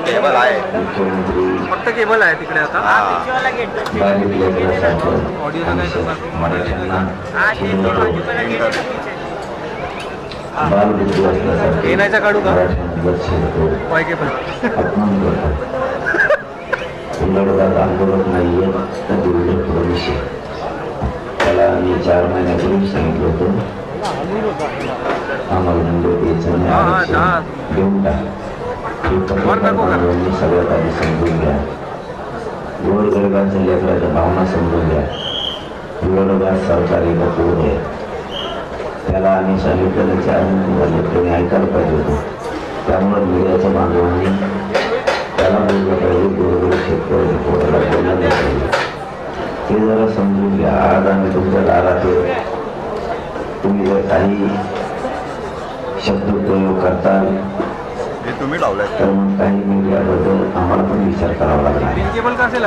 Cable आहे, फक्त cable आहे तिकडे आता. ऑडिओचं काय करणार येण्याचा काढू का वाय केबल. आंदोलन नाहीये तर दुर्लभ भविष्य. त्याला मी 4 महिन्यापूर्वी सांगितलं होतं आम्हाला मुंबईत यायचं घेऊन टाक. सगळ्यात आधी समजून घ्या, गोरगरिबांच्या लेकराच्या भावना समजून घ्या. गोरगरिबात सरकारी पोर आहे, त्याला आम्ही सांगितलेलं 4 महिने झाले त्याने ऐकायला पाहिजे होतं. त्यामुळे मीडियाच्या बांधवांनी त्याला बोललं पाहिजे, गोरगरीब शेतकऱ्याच्या पोराला बोललं नाही पाहिजे. ते जरा समजून घ्या. आज आम्ही तुमच्या दारात तुम्ही जर काही शब्द प्रयोग करताल तुम्ही लावलाय तर मग काही मीडियाबद्दल आम्हाला पण विचार करावा लागणार. केबल का असेल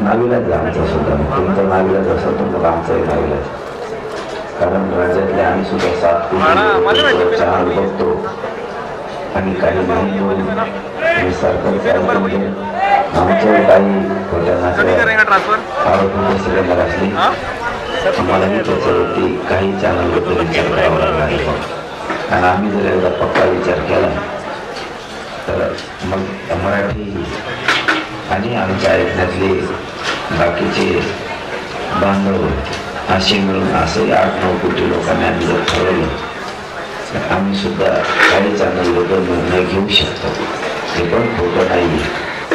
नाविलाज आमचा सुद्धा, तुमचा नाविलाज असेल तर आमचाही नाविलाज. कारण राज्यातले आम्ही सुद्धा 7 चॅनल बघतो आणि काही नाही सरकारच्या आमच्या काही सिलेंडर असले आम्हालाही त्याच्यावरती काही चॅनलबद्दल विचार करावा लागणार आहे. आणि आम्ही जर एकदा पक्का विचार केला तर मग मराठी आणि आमच्या ऐकण्यातले बाकीचे बांधव असे मिळून असे 8-9 कोटी लोकांनी आम्ही जर ठरवलं तर आम्ही सुद्धा काही चॅनलबद्दल निर्णय घेऊ शकतो. हे पण खोटं नाही,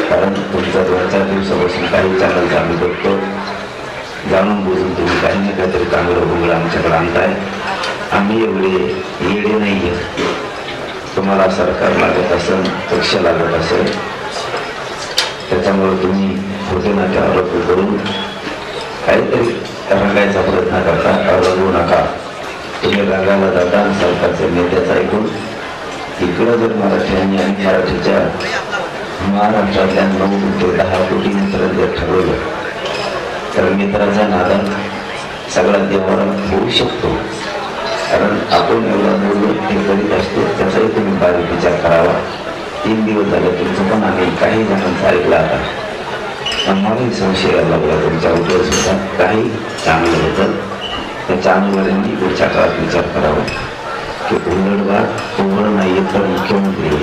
कारण तुमच्या 2-4 दिवसापासून काही चॅनलचं आम्ही बघतो. जाणून बुजून तुम्ही काही ना काहीतरी कांगडं बुंगडं आमच्याकडे आणताय. आम्ही एवढे येडे नाही आहे. तुम्हाला सरकार लागत असेल, पक्ष लागत असेल, त्याच्यामुळे तुम्ही खोटे नाटे आरोप करून काहीतरी रंगायचा प्रयत्न करता. रंगवू नका. तुम्ही रंगायला जाता आणि सरकारच्या नेत्याचं ऐकून इकडं जर मराठ्यांनी आणि मराठीच्या महाराष्ट्रातल्या 9 ते 10 कोटी मित्रांनी जर ठरवलं तर मित्राचा नादा सगळा देवाला होऊ शकतो. कारण आपण एवढा निवडून हे करीत असतो त्याचाही तुम्ही बारीक विचार करावा. 3 दिवस झाले तुमचं पण आम्ही काही जणांचं ऐकलं. आता आम्हालाही संशय यायला लागला तुमच्या उद्योग सुद्धा काही चांगलं होतं. त्या चॅनलवाल्यांनी पुढच्या काळात विचार करावा की उलटवाद तुम्हाला नाही तर मुख्यमंत्री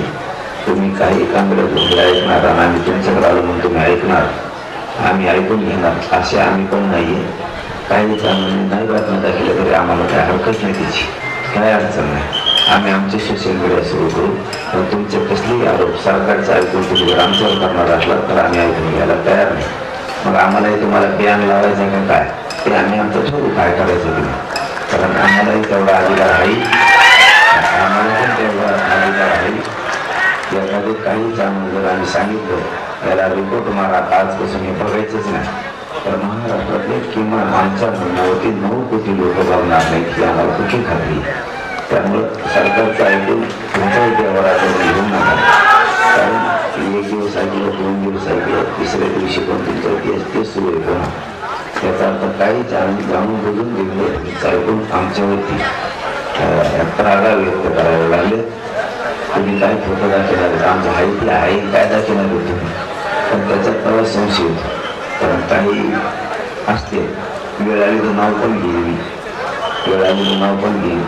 तुम्ही काही कांगडे भोगले ऐकणार आणि आम्ही तुमच्याकडे आलो म्हणून तुम्ही ऐकणार, आम्ही ऐकून घेणार असे आम्ही पण नाही आहे. काही चॅनलने नाही बातम्या दाखवल्या तरी आम्हाला काय हरकत नाही, त्याची काय अडचण नाही. आम्ही आमचे सोशल मीडिया सुरू करू. पण तुमचे कसलेही आरोप सरकारचा ऐकून तुम्ही जर आमच्यावर करणार असला तर आम्ही ऐकून घ्यायला तयार नाही. मग आम्हालाही तुम्हाला बॅन लावायचं का काय ते आम्ही आमचं ठरवू काय करायचं तुम्ही. कारण आम्हालाही तेवढा अधिकार आहे, आम्हाला पण तेवढा अधिकार आहे. एखादे काही चॅनल जर आम्ही सांगितलं याला रिपोर्ट मारा आजपासून हे बघायचंच नाही तर महाराष्ट्रातले किमान आमच्या म्हणण्यावरती 9 कोटी लोक बघणार नाहीत ही आम्हाला कुठली खात्री. त्यामुळं सरकारचं ऐकून तुमच्याही देवाला घेऊन नका. कारण 1 दिवस ऐकलं, 2 दिवस ऐकलं, 3ऱ्या दिवशी पण तुमच्यावरती तेच सुरू येतो ना. याचा अर्थ काही जाणून बुजून घेतलं ऐकून आमच्यावरती रागा व्यक्त करायला लागले. तुम्ही काय फोटो दाखवणार आमचं आहे ते आहे काय दाखवणार तुम्ही, पण त्याच्यात तेव्हा संशय होतो. कारण काही असते वेळ आली तर नाव पण घेईल, वेळ आली तर नाव पण घेईल.